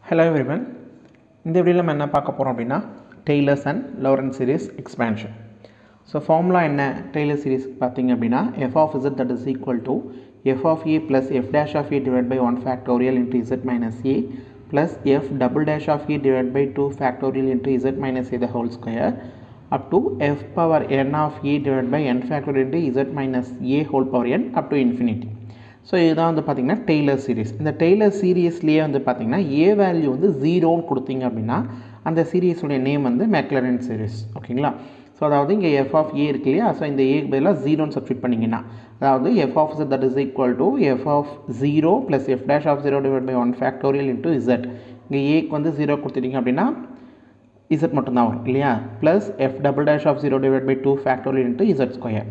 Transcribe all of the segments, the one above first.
Hello everyone. இந்த வீடியோல நம்ம என்ன பார்க்க போறோம் அப்படினா Taylor's and Lorentz series expansion. So formula என்ன Taylor series பாத்தீங்க அப்படினா f of z that is equal to f of a plus f dash of a divided by 1 factorial into z minus a plus f double dash of a divided by 2 factorial into z minus a the whole square up to f power n of a divided by n factorial into z minus a whole power n up to infinity. So இதுதான் வந்து பாத்தீங்கன்னா Taylor series. இந்த Taylor seriesலயே வந்து பாத்தீங்கன்னா a value வந்து 0 ன்னு கொடுத்தீங்க அப்படினா அந்த series உடைய நேம் வந்து Maclaurin series. ஓகேங்களா? சோ அதாவது இங்க f of a இருக்கு இல்லையா? சோ இந்த a க்கு பதிலா 0 ன்னு சப்ஸ்டிட்யூட் பண்ணீங்கனா அதாவது f of z that is equal to f of 0 plus f dash of 0 divided by 1 factorial into z. இங்க a க்கு வந்து 0 கொடுத்துட்டீங்க அப்படினா z மட்டும் தான் வரும் இல்லையா? plus f double dash of 0 divided by 2 factorial into z square.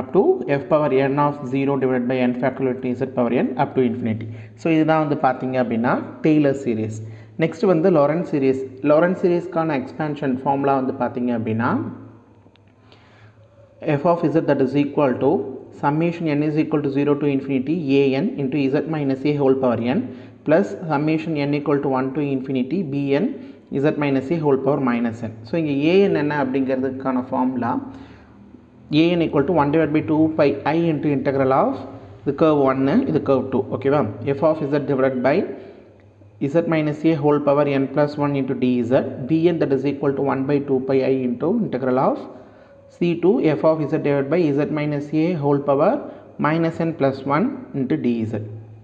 Up to f power n of 0 divided by n factorial into z power n up to infinity. So இதுதான் வந்து பாத்தீங்க அப்படினா Taylor series. Next வந்து Lorentz series. Lorentz series கான expansion formula வந்து பாத்தீங்க அப்படினா f of z that is equal to summation n is equal to 0 to infinity an into z minus a whole power n plus summation n equal to 1 to infinity bn z minus a whole power minus n. So இங்க an என்ன அப்படிங்கிறதுக்கான formula an equal to 1 divided by 2 pi I into integral of the curve 1 the curve 2 okay va f of z divided by z minus a whole power n plus 1 into dz bn that is equal to 1 by 2 pi I into integral of c2 f of z divided by z minus a whole power minus n plus 1 into dz.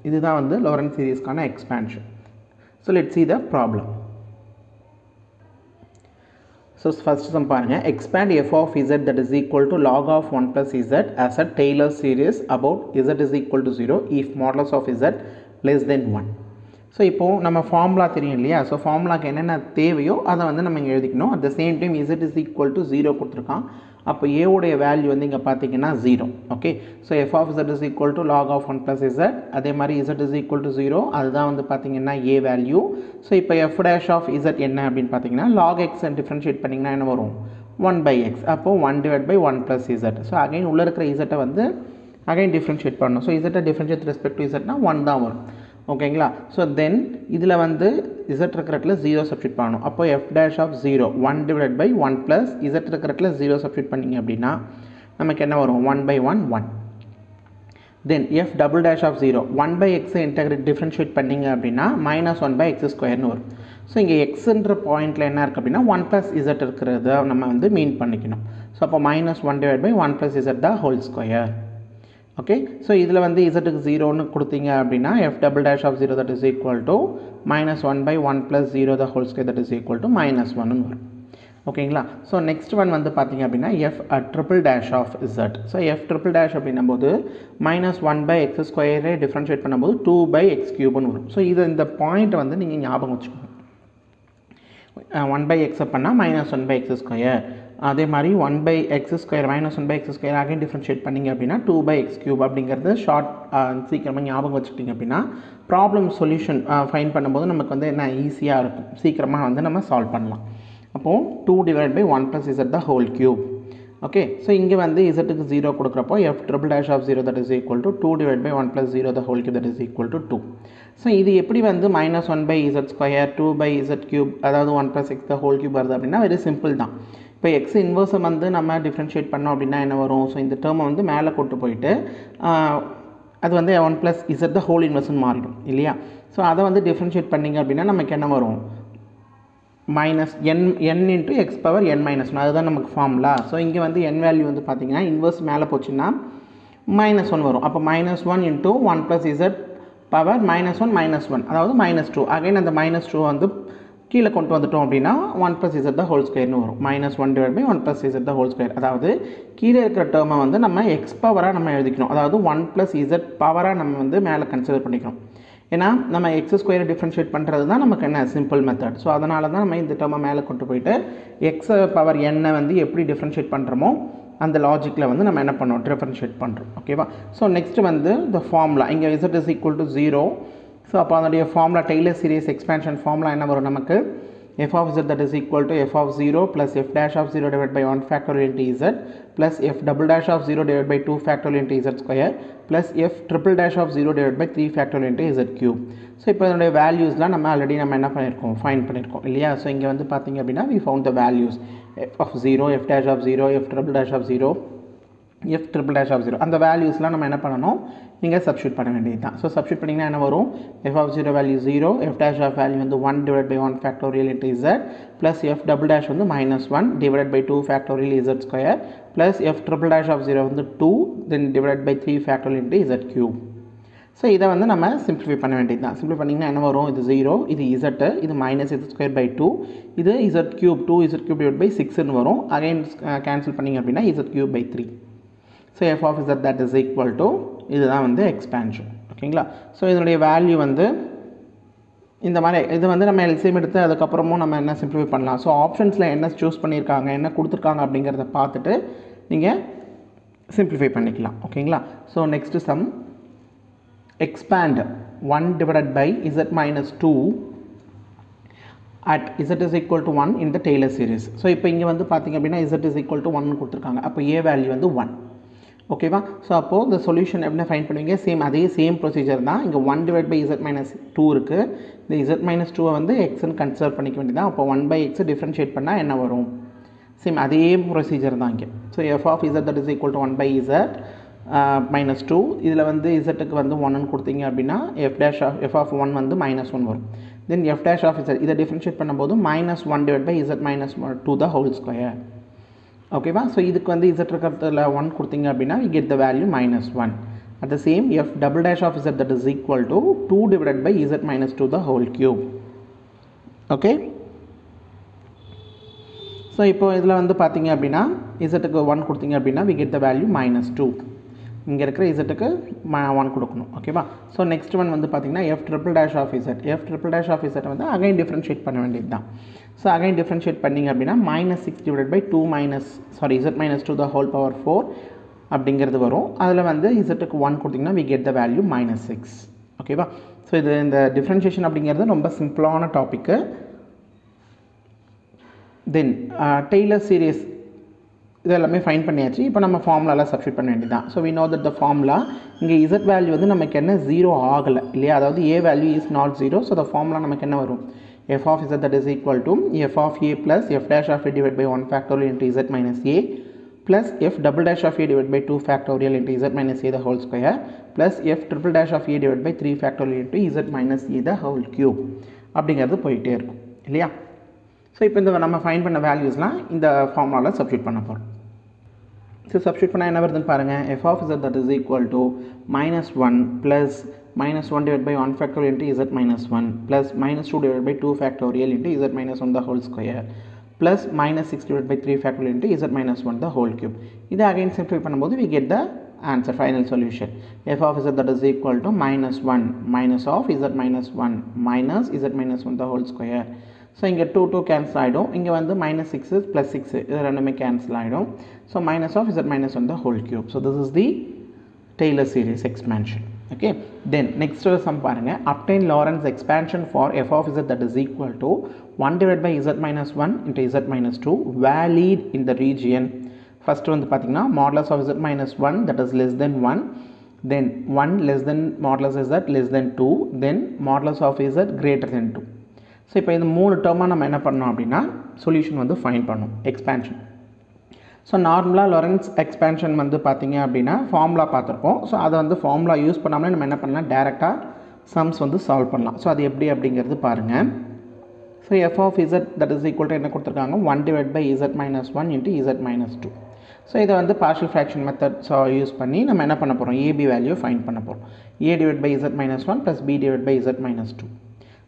இதுதான் வந்து Lorentz series கான expansion. So let's see the problem. So first sum பாருங்க expand f of z that is equal to log of 1 plus z as a Taylor series about z is equal to 0 if modulus of z less than 1. So இப்போ நம்ம formula தெரியும் இல்லையா? So ஃபார்முலாக்கு என்னென்ன தேவையோ அதை வந்து நம்ம இங்க எழுதிக்கணும். At the same time z is equal to 0 கொடுத்திருக்கான். அப்போ a உடைய வேல்யூ வந்து இங்க பாத்தீங்கன்னா 0. Okay. So f of z is equal to log of 1 plus z. அதே மாதிரி z is equal to 0. அதுதான் வந்து பாத்தீங்கன்னா a வேல்யூ. So இப்போ f dash of z என்ன அப்படினு பாத்தீங்கன்னா log x டிஃபரன்ஷியேட் பண்ணீங்கன்னா என்ன வரும்? 1 by x. அப்போ 1 divided by 1 plus z. So again உள்ள இருக்கிற z வந்து again டிஃபரன்ஷியேட் பண்ணனும். So z differentiate with respect to z னா 1 தான் வரும். ஓகேங்களா? So then இதுல வந்து z இருக்கிற இடத்துல 0 சப்ஸ்டிட்யூட் பண்ணனும். அப்போ f dash of 0 1 divided by 1 plus z இருக்கிற இடத்துல 0 சப்ஸ்டிட்யூட் பண்ணீங்க அப்படினா நமக்கு என்ன வரும்? 1 by 1 1. Then f double dash of 0 1 by x integrate differentiate பண்ணீங்க அப்படினா -1 by x square ன்னு வரும். சோ இங்க x ன்ற பாயிண்ட்ல என்ன இருக்கு அப்படினா 1 plus z இருக்குறத நம்ம வந்து மீன் பண்ணிக்கணும். சோ அப்ப -1 divided by 1 plus z the whole square. Okay, so இதுல வந்து z க்கு 0 ன்னு கொடுத்தீங்க அப்படினா f double dash of 0 that is equal to -1 by 1 plus 0 the whole square that is equal to -1 ன்னு வரும். ஓகேங்களா? so next one வந்து பாத்தீங்க அப்படினா f triple dash of z. so f triple dash அப்படினும்போது -1 by x square differentiate பண்ணும்போது 2 by x cube ன்னு வரும். so இந்த பாயிண்ட் வந்து நீங்க ஞாபகம் வச்சுக்கணும். 1 by x பண்ணா -1 by x square. அதே மாதிரி 1 by x square -1 by x square again differentiate பண்ணீங்க அப்படினா 2 by x cube அப்படிங்கறது ஷார்ட் சீக்கிரமா ஞாபகம் வச்சுக்கிட்டீங்க அப்படினா ப்ராப்ளம் சொல்யூஷன் ஃபைண்ட் பண்ணும்போது நமக்கு வந்து என்ன ஈஸியா இருக்கும். சீக்கிரமா வந்து நம்ம சால்வ் பண்ணலாம். அப்போ 2 divided by 1 plus z the whole cube. Okay, so இங்க வந்து z க்கு 0 கொடுக்கறப்போ f triple dash of 0 that is equal to 2 divided by 1 plus 0 the whole cube that is equal to 2. So இது எப்படி வந்து -1 by z square 2 by z cube அதாவது 1 plus x the whole cube வருது அப்படினா very simple தான். இப்போ x inverse வந்து நம்ம டிஃபரன்ஷியேட் பண்ணோம் அப்படினா என்ன வரும்? சோ இந்த டேர்மை வந்து மேலே கொண்டு போயிட்டு அது வந்து 1 plus z the whole inverse ன்னு மாறிடும் இல்லையா? சோ அத வந்து டிஃபரன்ஷியேட் பண்ணீங்க அப்படினா நமக்கு என்ன வரும்? minus n into x power n minus 1 அதுதான் நமக்கு ஃபார்முலா. சோ இங்க வந்து n வேல்யூ வந்து பாத்தீங்கன்னா இன்வர்ஸ் மேலே போச்சுனா -1 வரும். அப்ப -1 into 1 plus z power -1 -1 அதாவது -2. அகைன் அந்த -2 வந்து கீழ கொண்டு வந்துட்டோம் அப்படினா 1 plus z the whole square ன்னு வரும். -1 divided by 1 plus z the whole square. அதாவது கீழ இருக்கிற டேர்மை வந்து நம்ம x பவரா நம்ம எழுதிக்கணும். அதாவது 1 plus z பவரா நம்ம வந்து மேலே கன்சிடர் பண்ணிக்கணும். ஏனா நம்ம x ஸ்கொயர் டிஃபரன்ஷியேட் பண்றது தான் நமக்கு என்ன சிம்பிள் மெத்தட். சோ அதனால தான் நம்ம இந்த டேர்மை மேலே கொண்டு போயிட்டு x பவர் n வந்து எப்படி டிஃபரன்ஷியேட் பண்றோமோ அந்த லாஜிக்ல வந்து நம்ம என்ன பண்ணோம்? டிஃபரன்ஷியேட் பண்றோம். ஓகேவா? சோ நெக்ஸ்ட் வந்து the formula இங்க z is equal to 0. So அப்ப அதோட formula Taylor series expansion formula என்ன வரும் நமக்கு? f of z that is equal to f of 0 plus f dash of 0 divided by 1 factorial into z plus f double dash of 0 divided by 2 factorial into z square plus f triple dash of 0 divided by 3 factorial into z cube. So இப்போ இதனுடைய வேல்யூஸ்லாம் நம்ம already நம்ம என்ன பண்ணியிருக்கோம், find பண்ணியிருக்கோம் இல்லையா. So இங்கே வந்து பார்த்தீங்க அப்படின்னா we found the values f of 0, f dash of 0, f triple dash of 0, f triple dash of 0. அந்த வேல்யூஸ்லாம் நம்ம என்ன பண்ணணும், நீங்கள் சப்ஸ்டியூட் பண்ண வேண்டியது தான். ஸோ சப்ஸ்டியூட் பண்ணிங்கன்னா என்ன வரும், f of 0 value 0, f dash of value வந்து 1 divided by 1 factorial into z plus f double dash வந்து -1 divided by 2 factorial z square plus f triple dash of 0 வந்து 2 then divided by 3 factorial into z cube. So இதை வந்து நம்ம simplify பண்ண வேண்டியது தான். Simplify பண்ணிங்கன்னா என்ன வரும், இது 0, இது z, இது மைனஸ் z ஸ்கொயர் பை 2, இது z cube 2z cube divided by 6ன்னு வரும். அகைன் கேன்சல் பண்ணிங்க அப்படின்னா z cube by 3. So f of z that is equal to இதுதான் வந்து எக்ஸ்பேன்ஷன். ஓகேங்களா. ஸோ இதனுடைய வேல்யூ வந்து இந்த மாதிரி இது வந்து நம்ம எல்சிஎம் எடுத்து அதுக்கப்புறமும் நம்ம என்ன சிம்பிளிஃபை பண்ணலாம். ஸோ ஆப்ஷன்ஸில் என்ன சூஸ் பண்ணியிருக்காங்க, என்ன கொடுத்துருக்காங்க அப்படிங்கிறத பார்த்துட்டு நீங்கள் சிம்பிளிஃபை பண்ணிக்கலாம். ஓகேங்களா. So next sum, expand 1 divided by z minus 2 at z is equal to 1 in the Taylor series. So இப்போ இங்கே வந்து பார்த்திங்க அப்படின்னா z is equal to 1 கொடுத்துருக்காங்க. அப்போ a வேல்யூ வந்து 1. ஓகேவா. ஸோ அப்போது இந்த சொல்யூஷன் எப்படி ஃபைண்ட் பண்ணுவீங்க, அதே சேம் ப்ரொசீஜர் தான். இங்கே 1 divided by z minus 2 இருக்குது. இந்த z minus 2 வந்து xன்னு கன்சிடர் பண்ணிக்க வேண்டியதான். அப்போ 1 by x டிஃப்ரென்ஷியேட் பண்ணால் என்ன வரும், அதே ப்ரொசீஜர் தான் இங்கே. So f of z that is equal to 1 by z minus 2, இதில் வந்து z வந்து 1ன்னு கொடுத்தீங்க அப்படின்னா f of 1 வந்து -1 வரும். தென் f dash of z இதை டிஃப்ரென்ஷியேட் பண்ணும்போது -1 divided by z minus 2 the whole square. ஓகேவா. ஸோ இதுக்கு வந்து z இருக்கிறதுல 1 கொடுத்தீங்க அப்படின்னா we get the value -1. at the same f double dash of z that is equal to 2 divided by z minus 2 the whole cube. Okay. So இப்போ இதில் வந்து பார்த்தீங்க அப்படின்னா z-க்கு 1 கொடுத்தீங்க அப்படின்னா we get the value -2. இங்கே இருக்கிற z-க்கு 1 கொடுக்கணும். ஓகேவா. ஸோ நெக்ஸ்ட் ஒன் வந்து பார்த்தீங்கன்னா f triple dash of z வந்து அகைன் டிஃப்ரென்ஷியேட் பண்ண வேண்டியது தான். ஸோ அகைன் டிஃப்ரென்ஷியேட் பண்ணிங்க அப்படின்னா -6 divided by z minus 2 the whole power 4 அப்படிங்கிறது வரும். அதில் வந்து z-க்கு 1 கொடுத்தீங்கன்னா we get the value -6. ஓகேவா. ஸோ இது இந்த டிஃப்ரென்ஷியேஷன் அப்படிங்கிறது ரொம்ப சிம்பிளான டாப்பிக்கு. தென் டெய்லர் சீரீஸ் இது எல்லாமே ஃபைன் பண்ணியாச்சு. இப்போ நம்ம ஃபார்முலாவில் சப்ஸ்டியூட் பண்ண வேண்டியது தான். So we know that the formula இங்கே z வேல்யூ வந்து நமக்கு என்ன 0 ஆகலை இல்லையா, அதாவது a value is not 0. So the formula நமக்கு என்ன வரும், f of z that is equal to f of a plus f dash of a divided by 1 factorial into z minus a plus f double dash of a divided by 2 factorial into z minus a the whole square plus f triple dash of a divided by 3 factorial into z minus a the whole cube அப்படிங்கிறது போயிட்டே இருக்கும் இல்லையா. So இப்போ இந்த நம்ம fine பண்ண வேல்யூஸ்லாம் இந்த ஃபார்முலாவில் சப்ஸ்டியூட் பண்ண போகிறோம். ஸோ சப்ஸ்டியூட் பண்ணால் என்ன வருதுன்னு பாருங்கள், f of z that is equal to -1 plus -1 divided by 1 factorial into z minus 1 plus -2 divided by 2 factorial into z minus 1 the whole square plus -6 divided by 3 factorial into z minus 1 the whole cube. இதை again simplify பண்ணும்போது we get the answer, final solution. f of z that is equal to -1 minus of z minus 1 minus z minus 1 the whole square. So இங்கே 2 cancel ஆகிடும். இங்கே வந்து -6 + 6 இது ரெண்டுமே cancel ஆகிடும். So minus of z minus 1 the whole cube. So this is the Taylor series expansion. Okay. Then next sum பாருங்க, obtain Lorentz expansion for f of z that is equal to 1 divided by z minus 1 into z minus 2 valid in the region. First வந்து பார்த்தீங்கன்னா modulus of z minus 1 that is less than 1, then 1 less than modulus z less than 2, then modulus of z greater than 2. So இப்போ இந்த 3 டேர்மாக நம்ம என்ன பண்ணோம் அப்படின்னா solution வந்து find பண்ணோம், எக்ஸ்பேன்ஷன். ஸோ நார்மலாக லொரன்ஸ் எக்ஸ்பேன்ஷன் வந்து பார்த்திங்க அப்படின்னா ஃபார்முலா பார்த்துருப்போம். ஸோ அதை வந்து ஃபார்முலா யூஸ் பண்ணாமலே நம்ம என்ன பண்ணலாம், டேரெக்டாக சம்ஸ் வந்து சால்வ் பண்ணலாம். ஸோ அது எப்படி அப்படிங்கிறது பாருங்கள். So f of z that is equal to என்ன கொடுத்துருக்காங்க, 1 divided by z minus 1 into z minus 2. So இதை வந்து பார்ஷியல் ஃப்ராக்ஷன் மெத்தட் யூஸ் பண்ணி நம்ம என்ன பண்ண போகிறோம், ab வேல்யூ ஃபைண்ட் பண்ண போகிறோம். a divided by z minus 1 plus b divided by z minus 2.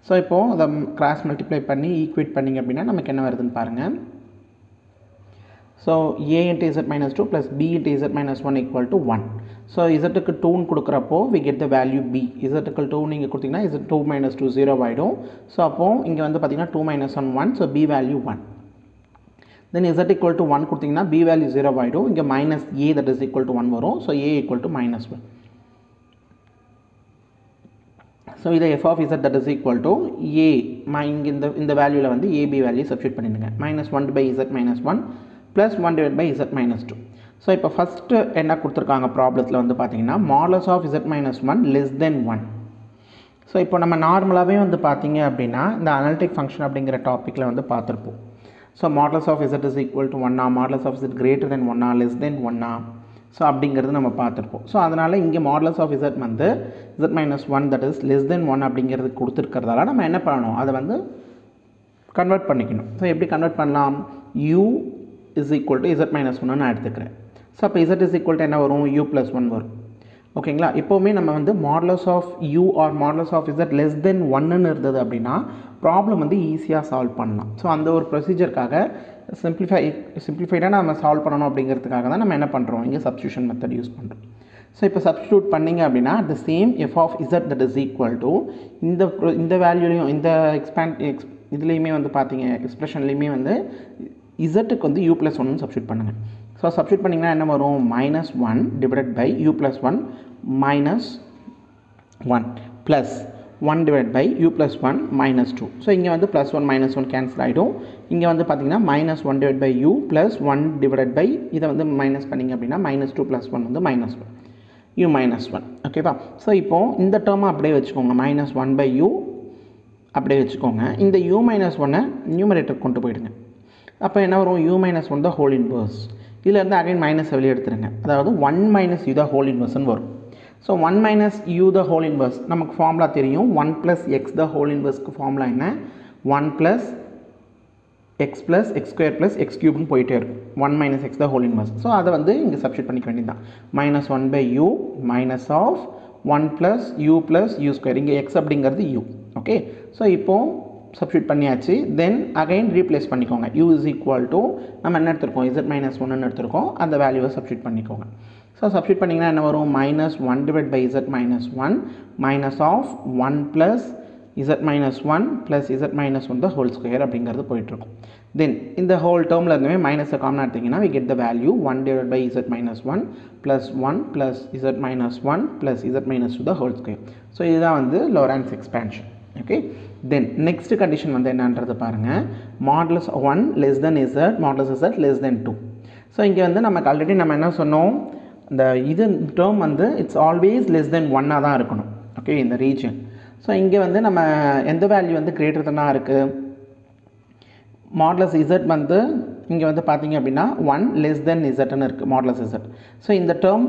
So இப்போது அதை கிராஸ் மல்டிப்ளை பண்ணி ஈக்குவேட் பண்ணிங்க அப்படின்னா நமக்கு என்ன வருதுன்னு பாருங்கள். So a into z minus 2 plus b into z minus 1 equal to 1. So z-க்கு 2 கொடுக்குறப்போ we get the value b. z-க்கு 2 நீங்கள் கொடுத்தீங்கன்னா z 2 minus 2 0 ஆகிடும். ஸோ அப்போது இங்கே வந்து பார்த்தீங்கன்னா 2 minus 1 1, so b value 1. Then z equal to 1 கொடுத்தீங்கன்னா b value 0 ஆகிடும். இங்கே minus a that is equal to 1 வரும். So a equal to -1. So இதை f of z that is equal to a இங்கே இந்த வேல்யூவில் வந்து ab வேல்யூ சப்ஸ்டியூட் பண்ணிடுங்க -1 by z minus 1 plus 1 divided by z minus 2. So இப்போ first என்ன கொடுத்துருக்காங்க ப்ராப்ளத்தில் வந்து பார்த்தீங்கன்னா modulus of z minus 1 less than 1. So இப்போ நம்ம நார்மலாகவே வந்து பார்த்தீங்க அப்படின்னா இந்த அனலிட்டிக் ஃபங்க்ஷன் அப்படிங்கிற டாப்பிக்கில் வந்து பார்த்துருப்போம். So modulus of z is equal to 1 modulus of z greater than 1 less than 1 so அப்படிங்கிறது நம்ம பார்த்துருப்போம். ஸோ அதனால் இங்கே modulus of z வந்து z minus 1 that is less than 1 அப்படிங்கிறது கொடுத்துருக்கிறதால நம்ம என்ன பண்ணணும், அதை வந்து கன்வெர்ட் பண்ணிக்கணும். ஸோ எப்படி கன்வெர்ட் பண்ணலாம், u is equal to z minus 1 நான் எடுத்துக்கிறேன். ஸோ அப்போ z is equal to என்ன வரும், u plus 1 வரும். ஓகேங்களா, இப்போவுமே நம்ம வந்து modulus of u or modulus of z less than 1ன்னு இருந்தது அப்படின்னா ப்ராப்ளம் வந்து ஈஸியாக சால்வ் பண்ணலாம். ஸோ அந்த ஒரு ப்ரொசீஜருக்காக சிம்பிளிஃபைடாக நம்ம சால்வ் பண்ணணும் அப்படிங்கிறதுக்காக தான் நம்ம என்ன பண்ணுறோம், இங்கே சப்ஸ்டியூஷன் மெத்தட் யூஸ் பண்ணுறோம். ஸோ இப்போ சப்ஸ்டியூட் பண்ணிங்க அப்படின்னா the same f of z that is equal to இந்த வேல்யூலையும் இந்த இதுலேயுமே வந்து பார்த்தீங்க எக்ஸ்பிரஷன்லேயுமே வந்து இசட்டுக்கு வந்து u plus 1 சப்ஸ்டியூட் பண்ணுங்கள். ஸோ சப்ஸ்டியூட் பண்ணிங்கன்னா என்ன வரும், -1 divided by u plus 1 minus 1 plus 1 divided by u plus 1 minus 2. So இங்கே வந்து plus 1 minus 1 கேன்சல் ஆகிடும். இங்கே வந்து பார்த்தீங்கன்னா -1 divided by u plus 1 divided by இதை வந்து மைனஸ் பண்ணிங்க அப்படின்னா -2 plus 1 வந்து -1 u minus 1. ஓகேவா, ஸோ இப்போது இந்த டேர்மை அப்படியே வச்சுக்கோங்க, -1 by u அப்படியே வச்சுக்கோங்க. இந்த u minus 1 நியூமரேட்டர் கொண்டு போயிடுங்க. அப்போ என்ன வரும், u minus 1 the whole inverse. இதிலேருந்து அகைன் மைனஸ் வெளியே எடுத்துருங்க, அதாவது 1 minus u the whole inverseன்னு வரும். So 1 minus u the whole inverse நமக்கு ஃபார்முலா தெரியும், 1 plus x the whole inverseக்கு ஃபார்முலா என்ன, 1 plus x plus x square plus x cubeன்னு போயிட்டே இருக்கும், 1 minus x the whole inverse. So அதை வந்து இங்கே சப்ஸ்டியூட் பண்ணிக்க வேண்டியது தான், -1 by u minus of 1 plus u plus u square, இங்கே x அப்படிங்கிறது u. ஓகே, ஸோ இப்போது சப்ஸ்டியூட் பண்ணியாச்சு. தென் அகைன் ரீப்ளேஸ் பண்ணிக்கோங்க, u is equal to நம்ம என்ன எடுத்துருக்கோம், z minus 1ன்னு எடுத்துருக்கோம், அந்த வேல்யூவை சப்ஸ்டியூட் பண்ணிக்கோங்க. ஸோ சப்ஸ்டியூட் பண்ணிங்கன்னா என்ன வரும், -1 divided by z minus 1 minus of 1 plus z minus 1 plus z minus 1 the whole square அப்படிங்கிறது போயிட்டுருக்கும். தென் இந்த ஹோல் டேர்மில் இருந்துமே மைனஸை காமனாக எடுத்திங்கன்னா we get the value 1 divided by z minus 1 plus 1 plus z minus 1 plus z minus 2 the whole square. So இதுதான் வந்து Lawrence expansion. Okay, then next condition வந்து என்னன்றது பாருங்கள், modulus 1 less than z modulus z less than 2. So இங்கே வந்து நமக்கு already நம்ம என்ன சொன்னோம், இந்த இது டேர்ம் வந்து இட்ஸ் ஆல்வேஸ் லெஸ் தென் 1 தான் இருக்கணும். ஓகே, இந்த ரீஜன். ஸோ இங்கே வந்து நம்ம எந்த வேல்யூ வந்து கிரேட்டர் தனாக இருக்குது, modulus z வந்து இங்கே வந்து பார்த்தீங்க அப்படின்னா 1 less than zன்னு இருக்குது modulus z. ஸோ இந்த டேர்ம்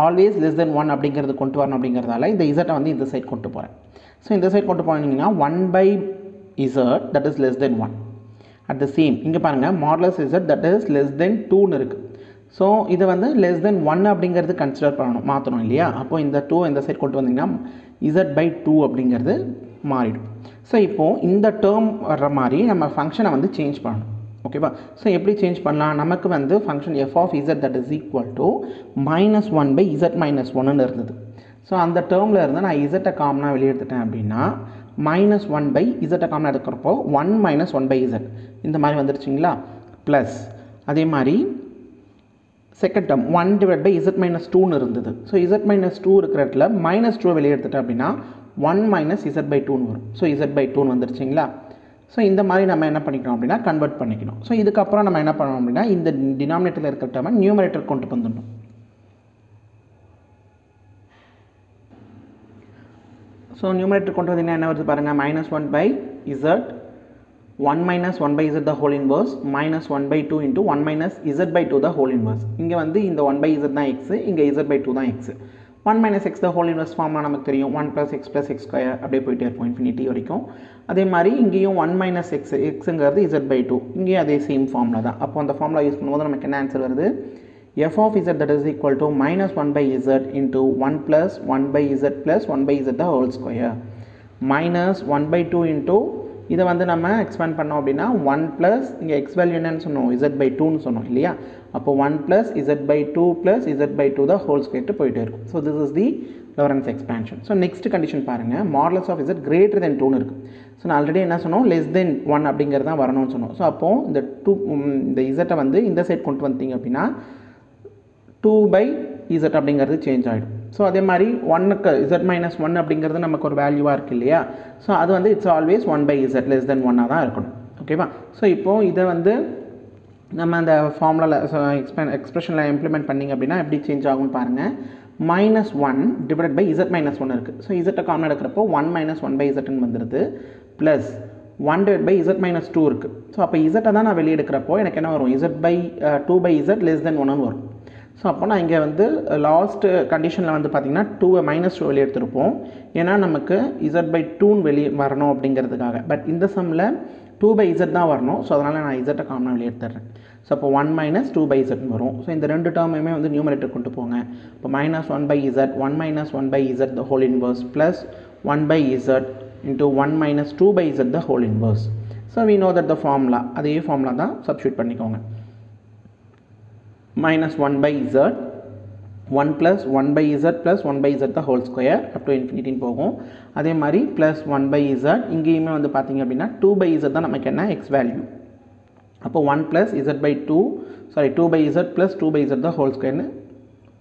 ஆல்வேஸ் லெஸ் தென் 1 அப்படிங்கிறது கொண்டு வரணும் அப்படிங்கிறதால இந்த z வந்து இந்த சைட் கொண்டு போகிறேன். ஸோ இந்த சைட் கொண்டு போனீங்கன்னா 1 by z that is less than 1. At the same இங்கே பாருங்கள் modulus z that is less than 2ன்னு இருக்குது. ஸோ இதை வந்து லெஸ் தென் 1 அப்படிங்கிறது கன்சிடர் பண்ணணும், மாற்றணும் இல்லையா. அப்போது இந்த 2 இந்த சைட் கொண்டு வந்தீங்கன்னா z by 2 அப்படிங்கிறது மாறிடும். ஸோ இப்போது இந்த டேர்ம் வர்ற மாதிரி நம்ம ஃபங்க்ஷனை வந்து சேஞ்ச் பண்ணணும். ஓகேவா, ஸோ எப்படி சேஞ்ச் பண்ணலாம், நமக்கு வந்து function f of z that is equal to -1 by z minus 1ன்னு இருந்தது. ஸோ அந்த டேர்மில் இருந்து நான் z காமனாக வெளியே எடுத்துட்டேன் அப்படின்னா -1 by z காமனாக எடுக்கிறப்போ 1 minus 1 by z இந்த மாதிரி வந்துருச்சிங்களா. ப்ளஸ் அதே மாதிரி second term 1 divided by z minus 2ன்னு இருந்தது. ஸோ z minus 2 இருக்கிற இடத்துல -2 வெளியே எடுத்துட்டேன் அப்படின்னா 1 minus z by 2ன்னு வரும். So z by 2ன்னு வந்துருச்சிங்களா. ஸோ இந்த மாதிரி நம்ம என்ன பண்ணிக்கணும் அப்படின்னா கன்வெர்ட் பண்ணிக்கணும். ஸோ இதுக்கப்புறம் நம்ம என்ன பண்ணணும் அப்படின்னா இந்த டினாமினேட்டரில் இருக்கிற டேர்மை நியூமரேட்டர் கொண்டு வந்துடணும். ஸோ நியூமரேட்டர் கொண்டு வந்தீங்கன்னா என்ன வருது பாருங்கள், -1 by z 1 minus 1 by z the whole inverse minus 1 by 2 into 1 minus z by 2 the whole inverse. இங்கே வந்து இந்த 1 by z தான் x, இங்கே z by 2 தான் x. 1 minus x the whole inverse ஃபார்ம்லாம் நமக்கு தெரியும், 1 plus x plus x square அப்படியே போயிட்டே இருக்கும் இன்ஃபினிட்டி வரைக்கும். அதே மாதிரி இங்கேயும் 1 minus x xங்கிறது z by 2, இங்கேயும் அதே சேம் ஃபார்முலா தான். அப்போ அந்த ஃபார்முலா யூஸ் பண்ணும்போது நமக்கு என்ன ஆன்சர் வருது, f of z that is equal to -1 by z into 1 plus 1 by z plus 1 by z the whole square minus 1 by 2 into இதை வந்து நம்ம எக்ஸ்பேண்ட் பண்ணோம் அப்படின்னா 1 plus இங்கே x வேல்யூ என்னன்னு சொன்னோம், z by 2ன்னு சொன்னோம் இல்லையா. அப்போ 1 plus z by 2 plus z by 2 the whole square போயிட்டே இருக்கும். So this is the Lawrence expansion. So next condition பாருங்கள், modulus of z greater than 2ன்னு இருக்குது. ஸோ நான் ஆல்ரெடி என்ன சொன்னோம், லெஸ் தென் 1 அப்படிங்கிறது தான் வரணும்னு சொன்னோம். ஸோ அப்போது இந்த 2 இந்த z வந்து இந்த சைட் கொண்டு வந்தீங்க அப்படின்னா 2 by z அப்படிங்கிறது சேஞ்ச் ஆகிடும். ஸோ அதே மாதிரி 1க்கு z minus 1 அப்படிங்கிறது நமக்கு ஒரு வேல்யூவாக இருக்குது இல்லையா. ஸோ அது வந்து it's always 1/z less than 1 தான் இருக்கணும். ஓகேவா. ஸோ இப்போது இதை வந்து நம்ம அந்த ஃபார்முலாவில் எக்ஸ்பிரஷனில் இம்ப்ளிமெண்ட் பண்ணிங்க அப்படின்னா எப்படி சேஞ்ச் ஆகும்னு பாருங்கள். -1 டிவைட் பை z minus 1 இருக்குது. ஸோ z காமன் எடுக்கிறப்போ 1 minus 1/zன்னு வந்துடுது. Plus 1 divide by z minus 2 இருக்குது. ஸோ அப்போ z தான் நான் வெளியே எடுக்கிறப்போ எனக்கு என்ன வரும், z/2/z less than 1ன்னு வரும். ஸோ அப்போ நான் இங்கே வந்து லாஸ்ட் கண்டிஷனில் வந்து பார்த்திங்கன்னா -2 வெளியே எடுத்துருப்போம். ஏன்னா நமக்கு z/2ன்னு வெளியே வரணும் அப்படிங்கிறதுக்காக. பட் இந்த சம்மில் 2/z தான் வரணும். ஸோ அதனால் நான் z காமனாக வெளியே எடுத்துடுறேன். ஸோ அப்போ 1 - 2/zன்னு வரும். ஸோ இந்த ரெண்டு டேர்மையுமே வந்து நியூமரேட்டர் கொண்டு போங்க. இப்போ -1/z 1 - 1/z the whole inverse plus 1/z into 1 - 2/z the whole inverse. So we know that the formula, அதே formula தான் substitute பண்ணிக்கோங்க. -1/z 1 plus 1/z plus 1/z the whole square up to infinity போகும். அதே மாதிரி plus 1/z இங்கேயுமே வந்து பார்த்தீங்க அப்படின்னா 2/z தான் நமக்கு என்ன x வேல்யூ. அப்போ 1 plus z/2 2/z plus 2/z the whole square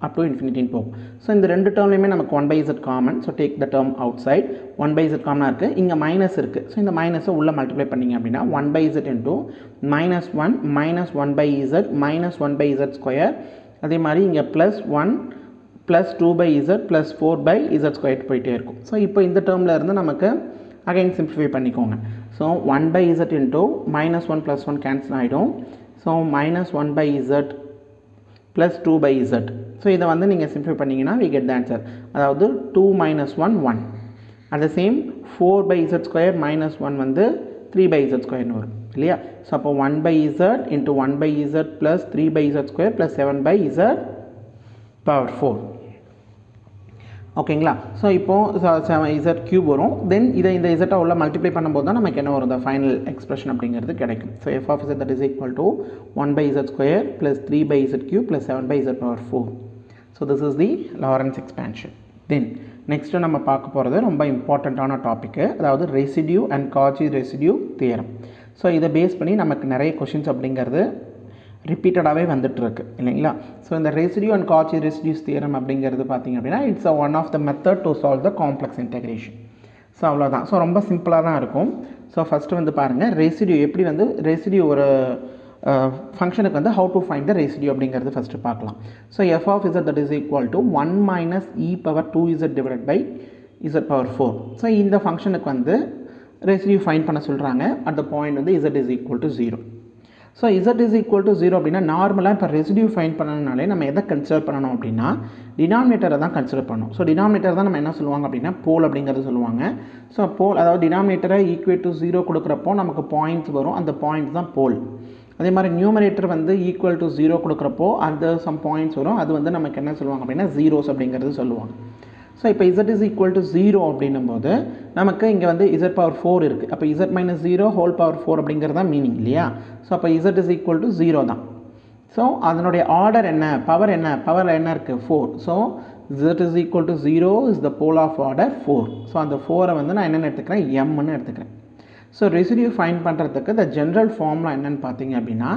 up to infinity போகும். ஸோ இந்த ரெண்டு டேர்ம்லையுமே நமக்கு 1/z common. So take the term outside. 1/z காமனாக இருக்குது. இங்கே மைனஸ் இருக்குது. ஸோ இந்த மைனஸை உள்ளே மல்டிப்ளை பண்ணிங்க அப்படின்னா 1/z into -1 minus 1/z minus 1/z square. அதே மாதிரி இங்கே +1 plus 2/z plus 4/z square போயிட்டே இருக்கும். ஸோ இப்போ இந்த டேர்மில் இருந்து நமக்கு அகைன் சிம்பிளிஃபை பண்ணிக்கோங்க. ஸோ 1/z into -1 + 1 கேன்சல் ஆகிடும். So -1/z plus 2/z. So இதை வந்து நீங்கள் சிம்பிளிஃபை பண்ணிங்கன்னா we get the answer. அதாவது 2 - 1 1. at the same 4/z square -1 வந்து 3/z ஸ்கொயர்னு வரும் இல்லையா. ஸோ அப்போ 1/z into 1/z plus 3/z square plus 7/z power 4. ஓகேங்களா. ஸோ இப்போது z கியூப் வரும். தென் இதை இந்த z உள்ள மல்டிப்ளை பண்ணும்போது தான் நமக்கு என்ன வரும், the ஃபைனல் எக்ஸ்பிரஷன் அப்படிங்கிறது கிடைக்கும். So f of z that is equal to 1/z square plus 3/z cube plus 7/z power 4. So this is the Lawrence expansion. Then next நம்ம பார்க்க போகிறது ரொம்ப இம்பார்ட்டண்ட்டான டாப்பிக்கு, அதாவது residue and Cauchy residue theorem. So இதை base பண்ணி நமக்கு நிறைய கொஷின்ஸ் அப்படிங்கிறது ரிப்பீட்டடாகவே வந்துட்டுருக்கு இல்லைங்களா. ஸோ இந்த residue and Cauchy residues theorem அப்படிங்கிறது பார்த்திங்க அப்படின்னா it's one of the method to solve the complex integration. So அவ்வளோதான். ஸோ ரொம்ப சிம்பிளாக தான் இருக்கும். ஸோ ஃபஸ்ட்டு வந்து பாருங்கள் ரெசிடியூ எப்படி வந்து ரெசிடியூ ஒரு ஃபங்க்ஷனுக்கு வந்து how to find the residue அப்படிங்கிறது ஃபஸ்ட்டு பார்க்கலாம். So f of z that is equal to 1 minus e power 2z divided by z power 4. So இந்த ஃபங்க்ஷனுக்கு வந்து ரெசிடியூ ஃபைண்ட் பண்ண சொல்கிறாங்க. அட் த பாயிண்ட் வந்து z is equal to 0. So z is equal to 0 அப்படின்னா நார்மலாக இப்போ residue find பண்ணணுனாலே நம்ம எதை கன்சிடர் பண்ணணும் அப்படின்னா டினாமினேட்டரை தான் கன்சிடர் பண்ணணும். ஸோ டினாமினேட்டர் தான் நம்ம என்ன சொல்லுவாங்க அப்படின்னா போல் அப்படிங்கிறது சொல்லுவாங்க. ஸோ போல் அதாவது டினாமினேட்டரை ஈக்குவேட் டு 0 கொடுக்குறப்போ நமக்கு பாயிண்ட்ஸ் வரும். அந்த பாயிண்ட்ஸ் தான் போல். அதே மாதிரி நியூமரேட்டர் வந்து ஈக்குவல் டு 0 கொடுக்குறப்போ அந்த சம் பாயிண்ட்ஸ் வரும். அது வந்து நமக்கு என்ன சொல்லுவாங்க அப்படின்னா ஜீரோஸ் அப்படிங்கிறது சொல்லுவாங்க. ஸோ இப்போ z is equal to 0 அப்படின்னும் போது நமக்கு இங்கே வந்து z power 4 இருக்குது. அப்போ z minus 0 whole power 4 அப்படிங்கிறது தான் மீனிங் இல்லையா. ஸோ அப்போ z is equal to 0 தான். ஸோ அதனுடைய ஆர்டர் என்ன, பவர் என்ன இருக்குது 4. So z is equal to 0 is the pole of order 4. So அந்த 4 வந்து நான் என்னென்னு எடுத்துக்கிறேன், mன்னு எடுத்துக்கிறேன். ஸோ ரெசிடியூ ஃபைண்ட் பண்ணுறதுக்கு த ஜென்ரல் ஃபார்முலா என்னென்னு பார்த்தீங்க அப்படின்னா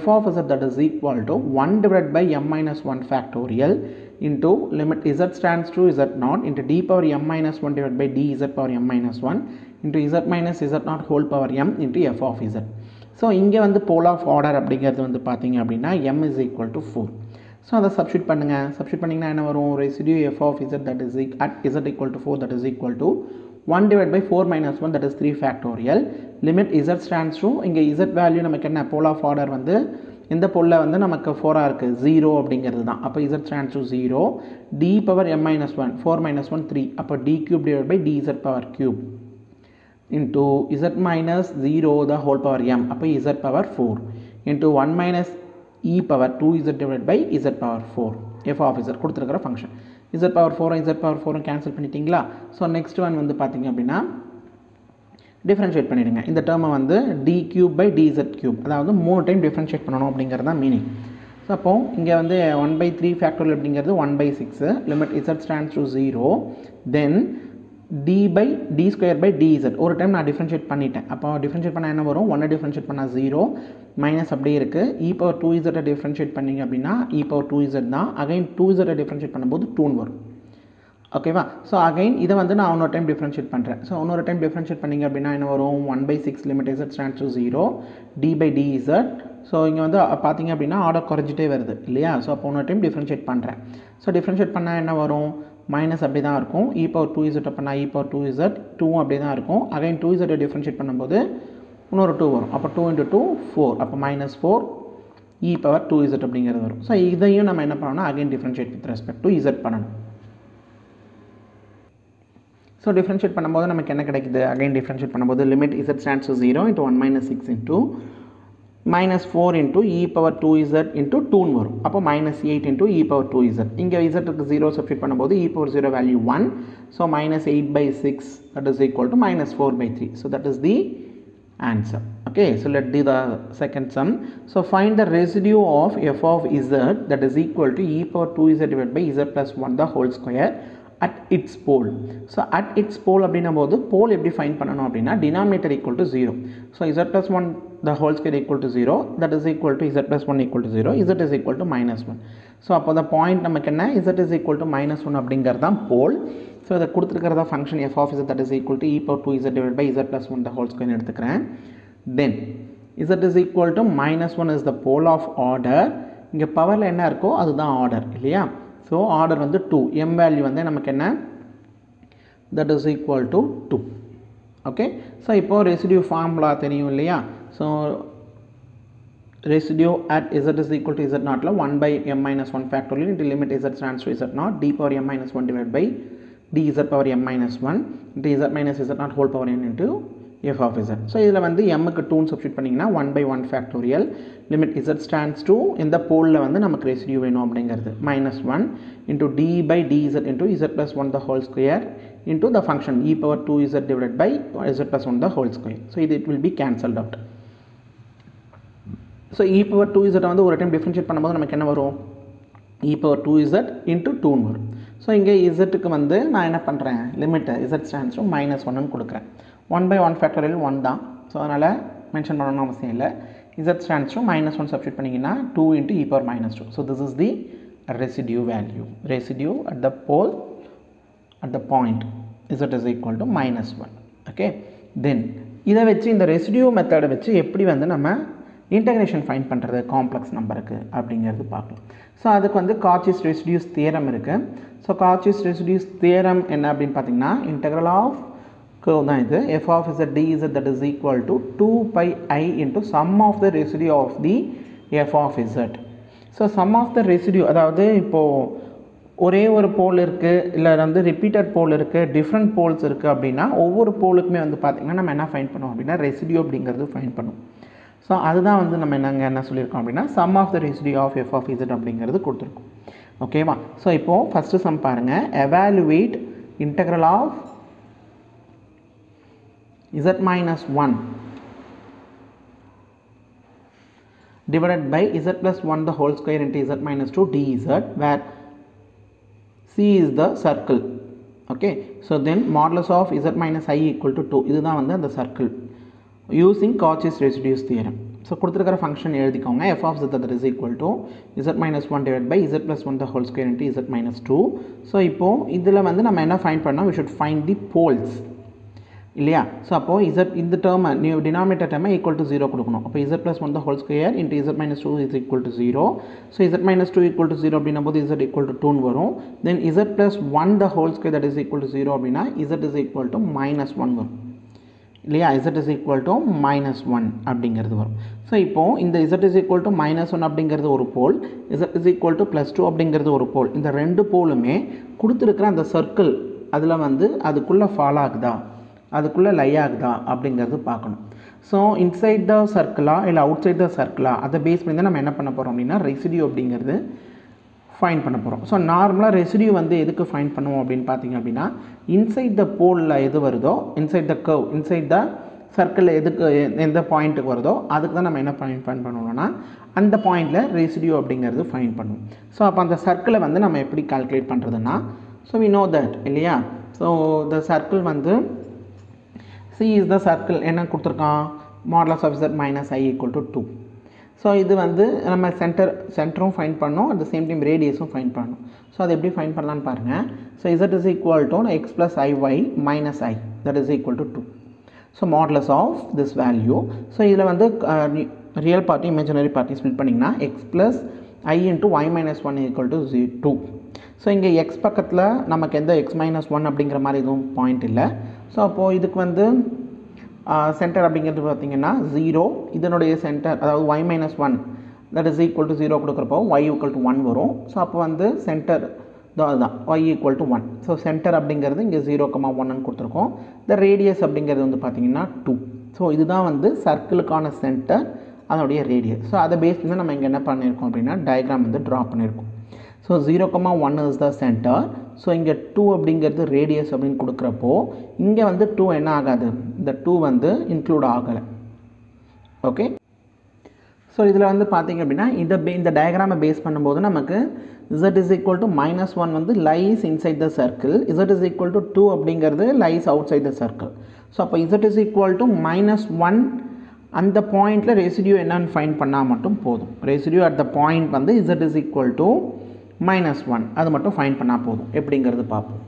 f of z that is equal to 1 divided by m minus 1 factorial into limit z stands to z0 into d power m minus 1 divided by dz power m minus 1 into z minus z0 whole power m into f of z. So இங்கே வந்து போல் of order அப்படிங்கிறது வந்து பார்த்தீங்க அப்படின்னா m is equal to 4. So அதை substitute பண்ணுங்கள். Substitute பண்ணிங்கன்னா என்ன வரும், residue f of z that is at z equal to 4 that is equal to 1 divided by 4 minus 1 that is 3 factorial limit z stands to இங்கே z value நமக்கு என்ன போல் of order வந்து இந்த போலில் வந்து நமக்கு 4 இருக்குது 0 அப்படிங்கிறது தான். அப்போ z stands to 0 d power m minus 1 4 minus 1 3 அப்போ d cube divided by dz power cube into z minus 0 the whole power m அப்போ z power 4 into 1 minus e power 2z divided by z power 4 f of z கொடுத்துருக்கிற function. z power 4 z power 4 cancel பண்ணிட்டீங்களா. So next one வந்து பார்த்தீங்க அப்படின்னா differentiate பண்ணிடுங்க. இந்த டேர்மை வந்து d cube by dz cube அதாவது 3 டைம் டிஃப்ரென்ஷியேட் பண்ணணும் அப்படிங்கிறது தான் மீனிங். ஸோ அப்போ இங்கே வந்து 1/3 ஃபேக்டோரியல் அப்படிங்கிறது 1/6 limit z stands to 0 then d square by dz ஒரு டைம் நான் டிஃப்ரென்ஷியேட் பண்ணிட்டேன். அப்போ டிஃப்ரென்ஷியேட் பண்ணால் என்ன வரும், 1 டிஃப்ரென்ஷியேட் பண்ணால் 0 மைனஸ் அப்படியே இருக்குது. e power 2z டிஃப்ரென்ஷியேட் பண்ணிங்க அப்படின்னா e power 2z தான். அகைன் 2z டிஃப்ரென்ஷியேட் பண்ணும்போது 2 வரும். ஓகேவா. ஸோ அகைன் இதை வந்து நான் இன்னொரு டைம் டிஃப்ரென்ஷியேட் பண்ணுறேன். ஸோ இன்னொரு டைம் டிஃப்ரென்ஷியேட் பண்ணிங்க அப்படின்னா என்ன வரும், 1/6 limit Z stands to 0 d/dz. So இங்கே வந்து பார்த்தீங்க அப்படின்னா ஆர்டர் குறைஞ்சிட்டே வருது இல்லையா. ஸோ அப்போ இன்னொரு டைம் டிஃப்ரென்ஷியேட் பண்ணுறேன். ஸோ டிஃப்ரென்ஷியேட் பண்ணால் என்ன வரும், மைனஸ் அப்படி தான் இருக்கும். e⁻2z அப்படின்னா e⁻2z 2 அப்படி தான் இருக்கும். அகைன் 2z டிஃப்ரென்ஷியேட் பண்ணும்போது இன்னொரு 2 வரும். அப்போ 2 × 2 4, அப்போ -4 e⁻2z அப்படிங்கிறது வரும். ஸோ இதையும் நம்ம என்ன பண்ணணும்னா again differentiate with respect to z பண்ணணும். ஸோ டிஃப்ரென்ஷியேட் பண்ணும்போது நமக்கு என்ன கிடைக்குது, அகைன் டிஃப்ரென்ஷியேட் பண்ணும்போது limit z stands to 0 × 1 - 6 × -4 × e⁻2z × 2 வரும். அப்போ -8 × e⁻2z. இங்கே zக்கு 0 சப்ஸ்டிட் பண்ணும்போது e⁻0 value 1. So -8/6 that is equal to -4/3. So that is the answer. Okay, so let's do the second sum. So find the residue of f of z that is equal to e⁻2z divided by z plus 1 the whole square at its pole. So at its pole அப்படின்னும் போது pole எப்படி find பண்ணணும் அப்படின்னா denominator equal to 0. So z plus 1 the whole square equal to 0 that is equal to z plus 1 equal to 0, z is equal to -1. So அப்போ the point நமக்கு என்ன, z is equal to -1 அப்படிங்கிறது தான் pole. So இதை கொடுத்துருக்கிறதா function f of z that is equal to e⁻2z divided by z plus 1 the whole square எடுத்துக்கிறேன். Then z is equal to -1 is the pole of order. இங்கே பவரில் என்ன இருக்கோ அதுதான் order இல்லையா. ஸோ ஆர்டர் வந்து 2, m value வந்து நமக்கு என்ன, that is equal to 2. Okay, so இப்போது ரெசிடியூ ஃபார்முலா தெரியும் இல்லையா. So residue at z is equal to z naught 1/m - 1 factorial into limit z stands to z naught d power m - 1 divided by dz power m - 1 into z minus z naught whole power n into f of z. So இதில் வந்து mக்கு 2 substitute பண்ணிங்கன்னா 1/1 factorial limit z stands to இந்த போலில் வந்து நமக்கு residue வேணும் அப்படிங்கிறது -1 into d/dz into z plus 1 the whole square into the function e⁻2z divided by z plus 1 the whole square. So it will be cancelled out. So e⁻2z வந்து ஒரு time differentiate பண்ணும்போது நமக்கு என்ன வரும், e⁻2z into 2 வரும். So இங்கே இசட்டுக்கு வந்து நான் என்ன பண்ணுறேன், லிமிட் z stands to -1 கொடுக்குறேன். 1/1 factorial 1 தான். ஸோ அதனால் மென்ஷன் பண்ணணும்னு அவசியம் இல்லை. z stands to -1 சப்ஸ்டிட் பண்ணிங்கன்னா 2 × e⁻2. So this is the residue value. Residue at the pole at the point z is equal to -1. Okay, then இதை வச்சு இந்த ரெசிடியூ மெத்தடை வச்சு எப்படி வந்து நம்ம இன்டகிரேஷன் ஃபைண்ட் பண்ணுறது காம்ப்ளெக்ஸ் நம்பருக்கு அப்படிங்கிறது பார்க்கலாம். ஸோ அதுக்கு வந்து Cauchy's ரெசிடியூஸ் தியரம் இருக்குது. ஸோ Cauchy's ரெசிடியூஸ் தியரம் என்ன அப்படின்னு பார்த்தீங்கன்னா, இன்டெக்ரல் ஆஃப் கர்வ் தான் இது, f of z dz that is equal to 2πi into sum of the residue of the f of z. So sum of the residue அதாவது இப்போது ஒரே ஒரு போல் இருக்குது, இல்லை வந்து ரிப்பீட்டட் போல் இருக்குது, டிஃப்ரெண்ட் போல்ஸ் இருக்குது அப்படின்னா ஒவ்வொரு போலுக்குமே வந்து பார்த்திங்கன்னா நம்ம என்ன ஃபைண்ட் பண்ணுவோம் அப்படின்னா ரெசிடியூ அப்படிங்கிறது ஃபைண்ட் பண்ணுவோம். ஸோ அதுதான் வந்து நம்ம என்ன சொல்லியிருக்கோம் அப்படின்னா sum of the residue of f of z அப்படிங்கிறது கொடுத்துருக்கோம். ஓகேவா. ஸோ இப்போது ஃபஸ்ட்டு சம் பாருங்கள், evaluate integral of z minus 1 divided by z plus 1 the whole square into z minus 2 dz, where c is the circle. Okay, so then modulus of z minus I equal to 2, இதுதான் வந்து அந்த circle using Cauchy's residues theorem. So கொடுத்துருக்கிற function எழுதிக்கோங்க, f of z that is equal to z minus 1 divided by z plus 1 the whole square into z minus 2. So இப்போது இதில் வந்து நம்ம என்ன ஃபைண்ட் பண்ணோம், we should find the poles இல்லையா. So அப்போது z இந்த டேர்மை டினாமினேட்டர் டேர்மை ஈக்குவல் டு 0 கொடுக்கணும். அப்போ z plus 1 the whole square into z minus 2 is equal to 0. So z minus 2 equal to 0 அப்படின்னும் போது z equal to 2 வரும். தென் z plus 1 the whole square that is equal to 0 அப்படின்னா z is equal to -1 வரும் இல்லையா. z is equal to -1 அப்படிங்கிறது வரும். So இப்போது இந்த z is equal to -1 அப்படிங்கிறது ஒரு போல், z is equal to +2 அப்படிங்கிறது ஒரு போல். இந்த ரெண்டு போலுமே கொடுத்துருக்கிற அந்த சர்க்கிள் அதில் வந்து அதுக்குள்ளே ஃபால் ஆகுதா, அதுக்குள்ளே லை ஆகுதா அப்படிங்கிறது பார்க்கணும். ஸோ இன்சைட் த சர்க்கிளா இல்லை அவுட் சைட் த சர்க்கிளா அதை பேஸ் பண்ணி தான் நம்ம என்ன பண்ண போகிறோம் அப்படின்னா ரெசிடியூ அப்படிங்கிறது ஃபைண்ட் பண்ண போகிறோம். ஸோ நார்மலாக ரெசிடியூ வந்து எதுக்கு ஃபைண்ட் பண்ணுவோம் அப்படின்னு பார்த்தீங்க அப்படின்னா, இன்சைட் த போலில் எது வருதோ, inside the curve, inside the சர்க்கிளில் எதுக்கு எந்த பாயிண்ட்டுக்கு வருதோ அதுக்கு தான் நம்ம என்ன ஃபைண்ட் பண்ணுவோம்னா அந்த பாயிண்டில் ரெசிடியூ அப்படிங்கிறது ஃபைண்ட் பண்ணுவோம். ஸோ அப்போ அந்த சர்க்கிளை வந்து நம்ம எப்படி கால்குலேட் பண்ணுறதுன்னா, ஸோ வி நோ தட் இல்லையா. ஸோ த சர்க்கிள் வந்து C is the circle, என்ன கொடுத்துருக்கான், modulus of z minus I equal to 2. So இது வந்து நம்ம சென்டரும் ஃபைண்ட் பண்ணோம், அட் த சேம் டைம் ரேடியஸும் ஃபைண்ட் பண்ணணும். ஸோ அது எப்படி ஃபைண்ட் பண்ணலான்னு பாருங்கள். So z is equal to x plus iy minus I, that is equal to 2. So modulus of this value. So இதில் வந்து real part imaginary part split பண்ணிங்கன்னா x plus I into y minus 1 equal to 2. So இங்கே x பக்கத்தில் நமக்கு எந்த x minus 1 அப்படிங்கிற மாதிரி எதுவும் பாயிண்ட் இல்லை. ஸோ அப்போது இதுக்கு வந்து சென்டர் அப்படிங்கிறது பார்த்திங்கன்னா 0, இதனுடைய சென்டர் அதாவது y minus 1 that is equal to 0 கொடுக்குறப்போ y equal to 1 வரும். ஸோ அப்போ வந்து சென்டர் அதுதான் y equal to 1. So centre அப்படிங்கிறது இங்கே 0,1 கொடுத்துருக்கோம். இந்த ரேடியஸ் அப்படிங்கிறது வந்து பார்த்திங்கன்னா 2. ஸோ இதுதான் வந்து சர்க்கிளுக்கான சென்டர், அதனுடைய ரேடியஸ். ஸோ அதை பேஸ் பண்ணி நம்ம இங்கே என்ன பண்ணியிருக்கோம் அப்படின்னா டயக்ராம் வந்து ட்ரா பண்ணியிருக்கோம். So 0,1 is the centre. So இங்கே 2 அப்படிங்கிறது ரேடியஸ் அப்படின்னு கொடுக்குறப்போ இங்கே வந்து 2 என்ன ஆகாது, இந்த 2 வந்து இன்க்ளூட் ஆகலை. ஓகே, ஸோ இதில் வந்து பார்த்திங்க அப்படின்னா இந்த டயக்ராமை பேஸ் பண்ணும்போது நமக்கு z is equal to minus 1 வந்து lies inside the circle, z is equal to 2 அப்படிங்கிறது lies outside the circle. So அப்போ z is equal to minus 1 அந்த பாயிண்டில் ரெசிடியூ என்னன்னு ஃபைண்ட் பண்ணால் மட்டும் போதும். ரெசிடியூ அட் த பாயிண்ட் வந்து z is equal to minus 1 அது மட்டும் ஃபைண்ட் பண்ணால் போதும். எப்படிங்கிறது பார்ப்போம்.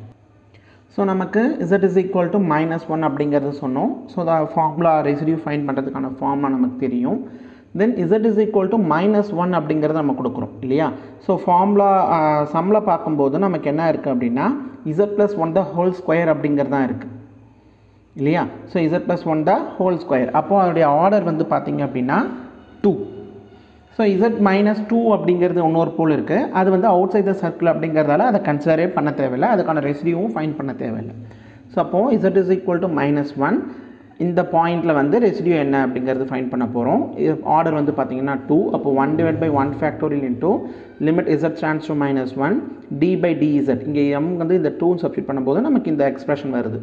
ஸோ நமக்கு z is equal to minus 1 அப்படிங்கிறது சொன்னோம். So the formula residue find பண்ணுறதுக்கான ஃபார்முலா நமக்கு தெரியும். தென் z is equal to minus 1 அப்படிங்கிறத நம்ம கொடுக்குறோம் இல்லையா. ஸோ ஃபார்முலா சம்மில் பார்க்கும்போது நமக்கு என்ன இருக்குது அப்படின்னா z plus 1 the whole square அப்படிங்கிறது தான் இருக்குது இல்லையா. So z plus 1 the whole square, அப்போது அதோடைய ஆர்டர் வந்து பார்த்திங்க அப்படின்னா 2. ஸோ z minus 2 அப்படிங்கிறது இன்னொரு போல் இருக்குது, அது வந்து அவுட் சைட் த சர்க்கிள் அப்படிங்கிறதால அதை கன்சிடரே பண்ண தேவையில்லை, அதுக்கான ரெசிடியூவும் ஃபைண்ட் பண்ண தேவையில்லை. ஸோ அப்போது z is equal to minus 1 இந்த பாயிண்டில் வந்து ரெசிடியூ என்ன அப்படிங்கிறது ஃபைண்ட் பண்ண போகிறோம். ஆர்டர் வந்து பார்த்திங்கன்னா 2. அப்போ 1 divided by 1 factorial into limit z stands to minus 1 d by dz. இங்கே m வந்து இந்த 2 சப்ஸ்டிட் பண்ணும்போது நமக்கு இந்த எக்ஸ்பிரஷன் வருது,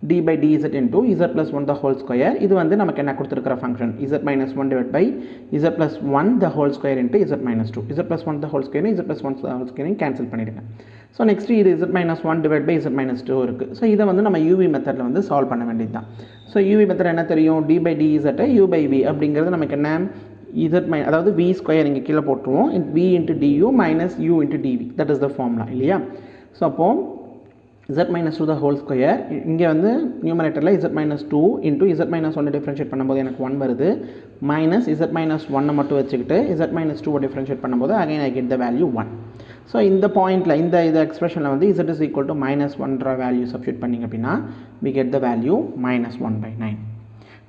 d by dz into z plus 1 the whole square. இது வந்து நமக்கு என்ன கொடுத்துருக்கிற function z minus 1 divided by z plus 1 the whole square into z minus 2. z plus 1 the whole square z plus 1 the whole square cancel பண்ணிடுங்க. So next இது z minus 1 divided by z minus 2 இருக்குது. So இதை வந்து நம்ம uv மெத்தடில் வந்து solve பண்ண வேண்டியது தான். ஸோ uv மெத்தட் என்ன தெரியும், d by dz u by v அப்படிங்கிறது நமக்கு என்ன z அதாவது v ஸ்கொயர் இங்கே கீழே போட்டுருவோம், v into du minus u into dv, that is the formula இல்லையா. ஸோ அப்போது z minus 2 the whole square, இங்கே வந்து நியூமரேட்டரில் z minus 2 into z minus 1 differentiate பண்ணும்போது எனக்கு 1 வருது, மைனஸ் z minus 1 மட்டும் வச்சுக்கிட்டு z minus 2 டிஃப்ரென்ஷியேட் பண்ணும்போது again I get the value 1. So இந்த பாயிண்டில் இந்த எக்ஸ்பிரஷனில் வந்து z is equal to minus 1 value substitute பண்ணிங்க அப்படின்னா we get the value minus 1 by 9.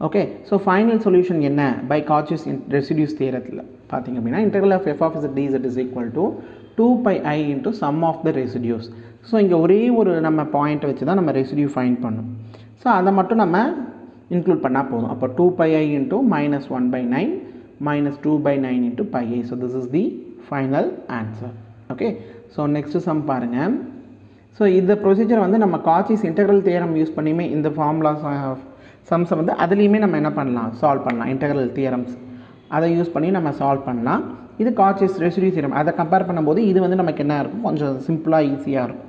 Okay, so final solution என்ன பை காச்சிஸ் ரெசிடியூஸ் தியரத்தில் பார்த்திங்க அப்படின்னா integral of f of z dz is equal to 2 pi I into sum of the residues. So இங்கே ஒரே ஒரு நம்ம பாயிண்ட்டை வச்சு தான் நம்ம ரெசிடியூ ஃபைண்ட் பண்ணணும். ஸோ அதை மட்டும் நம்ம இன்க்ளூட் பண்ணால் போதும். அப்போ 2 pi I into minus 1 by 9 minus 2 by 9 into pi I. So this is the final answer. Okay, so next sum பாருங்கள். ஸோ இந்த ப்ரொசீஜர் வந்து நம்ம காச்சிஸ் இன்டெக்ரல் தியரம் யூஸ் பண்ணியுமே இந்த ஃபார்முலா சம்ஸை வந்து அதுலேயுமே நம்ம என்ன பண்ணலாம், சால்வ் பண்ணலாம். இன்டெக்ரல் தியரம்ஸ் அதை யூஸ் பண்ணி நம்ம சால்வ் பண்ணலாம். இது காச்சிஸ் ரெசிடியூ தியரம், அதை கம்பேர் பண்ணும்போது இது வந்து நமக்கு என்ன இருக்கும், கொஞ்சம் சிம்பிளாக ஈஸியாக இருக்கும்.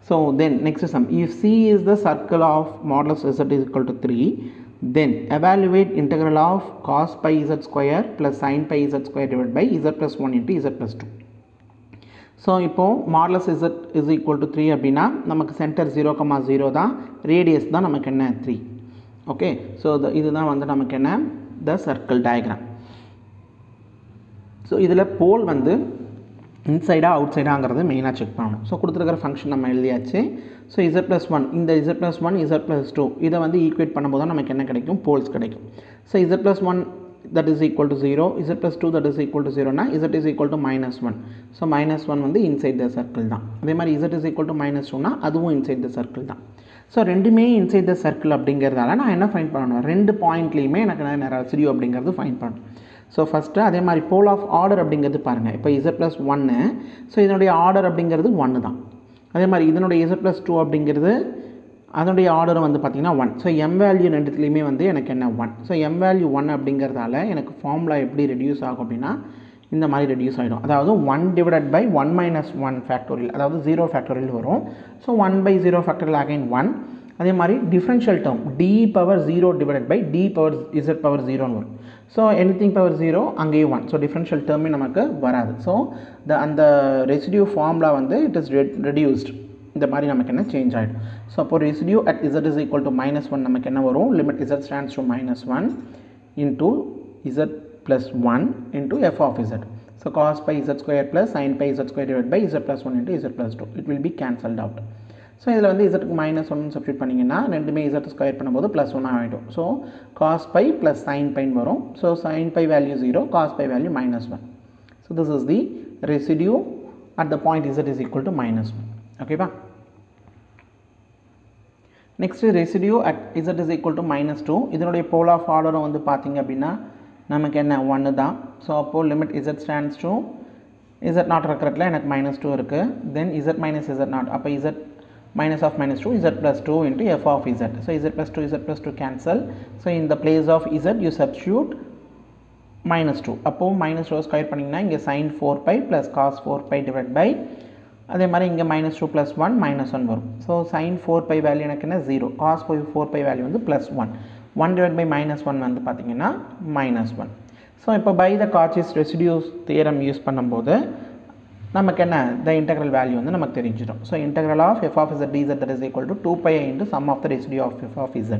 So then next sum, if c is the circle of modulus z is equal to 3, then evaluate integral of cos pi z square plus sin pi z square divided by z plus 1 into z plus 2. So இப்போது modulus z is equal to 3 அப்படின்னா நமக்கு centre 0,0 தான், radius தான் நமக்கு என்ன 3. Okay, so இதுதான் வந்து நமக்கு என்ன த சர்க்கிள் டயக்ராம். ஸோ இதில் போல் வந்து இன்சைடா அவுட் சைடாங்கிறது மெயினாக செக் பண்ணணும். ஸோ கொடுத்துருக்கிற ஃபங்க்ஷன் நம்ம எழுதியாச்சு. ஸோ z plus 1 இந்த z plus 1 z plus 2 இதை வந்து ஈக்குவேட் பண்ணும்போது தான் நமக்கு என்ன கிடைக்கும், போல்ஸ் கிடைக்கும். So z plus 1 that is equal to 0, z plus 2 that is equal to 0 னா z is equal to minus 1. So minus 1 வந்து இன்சைட் த சர்க்கிள் தான். அதே மாதிரி z is equal to minus 2 னா அதுவும் இன்சைட் த சர்க்கிள் தான். So ரெண்டுமே inside the circle அப்படிங்கிறதால நான் என்ன ஃபைண்ட் பண்ணணும், ரெண்டு பாயிண்ட்லேயுமே எனக்கு என்ன ரெசிடியூ அப்படிங்கிறது ஃபைண்ட் பண்ணணும். ஸோ ஃபஸ்ட்டு அதே மாதிரி போல் ஆஃப் ஆர்டர் அப்படிங்கிறது பாருங்கள். இப்போ z plus 1, ஸோ இதனுடைய ஆர்டர் அப்படிங்கிறது 1 தான். அதே மாதிரி இதனுடைய z plus 2 அப்படிங்கிறது அதனுடைய ஆர்டரும் வந்து பார்த்திங்கன்னா 1. ஸோ எம் வேல்யூ ரெண்டுத்துலேயுமே வந்து எனக்கு என்ன 1. ஸோ எம் வேல்யூ 1 அப்படிங்கிறதால எனக்கு ஃபார்முலா எப்படி ரெடியூஸ் ஆகும் அப்படின்னா இந்த மாதிரி ரெடியூஸ் ஆகிடும். அதாவது 1 டிவைடட் பை 1 minus 1 ஃபேக்டோரியல், அதாவது 0 ஃபேக்டோரியல் வரும். So 1 by 0 factorial again 1. அதே மாதிரி differential term d power 0 divided by d power z power 0ன்னு வரும். ஸோ எனிதிங் பவர் 0 அங்கேயும் 1. ஸோ டிஃப்ரென்ஷியல் டேர்மே நமக்கு வராது. ஸோ அந்த ரெசிடியூ ஃபார்முலா வந்து இட் இஸ் ரெடியூஸ்ட் இந்த மாதிரி நமக்கு என்ன சேஞ்ச் ஆகிடும். ஸோ அப்போ residue at z is equal to -1 நமக்கு என்ன வரும், limit z stands to -1 into z plus 1 into f of z. So cos pi z square plus sin pi z square divided by z plus 1 into z plus 2. It will be cancelled out. So இதில் வந்து z -1 substitute பண்ணிங்கன்னா ரெண்டுமே z square பண்ணும்போது +1 ஆகிடும். So cos pi plus sin pi வரும். So sin pi value 0, cos pi value -1. So this is the residue at the point z is equal to -1. ஓகேவா. Next residue at z is equal to -2. இதனுடைய போல் of ஆர்டரும் வந்து பார்த்திங்க அப்படின்னா நமக்கு என்ன 1 தான். ஸோ அப்போது limit z stands to z not இருக்கிறதுல எனக்கு -2 இருக்குது. தென் z minus z நாட், அப்போ z minus of -2 z plus 2 into f of z. So z plus 2 cancel. So in the place of z you substitute -2. அப்போ -2 square பண்ணிங்கன்னா இங்கே sin 4 pi plus cos 4 pi divided by, அதே மாதிரி இங்கே -2 plus 1 -1 வரும். So sin 4 pi value எனக்கு என்ன 0, cos 4 pi value வந்து +1, 1 divided by -1 வந்து பார்த்திங்கன்னா -1. ஸோ இப்போ by the Cauchy's residues theorem use பண்ணும்போது நமக்கு என்ன the integral வேல்யூ வந்து நமக்கு தெரிஞ்சிடும். So integral of f of z dz that is equal to 2 pi i into sum of the residue of f of z.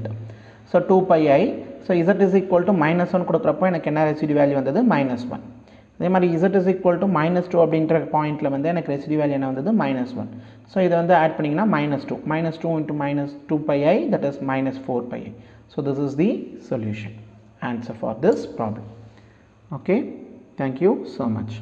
So 2 pi i, so z is equal to -1 கொடுக்குறப்போ எனக்கு என்ன residue value வந்தது -1. அதே மாதிரி z is equal to -2 அப்படின்ற பாயிண்ட்டில் வந்து எனக்கு residue value என்ன வந்தது -1. ஸோ இதை வந்து ஆட் பண்ணிங்கன்னா -2 into -2 pi i, that is -4 pi i. So this is the solution, answer for this problem. Okay, thank you so much.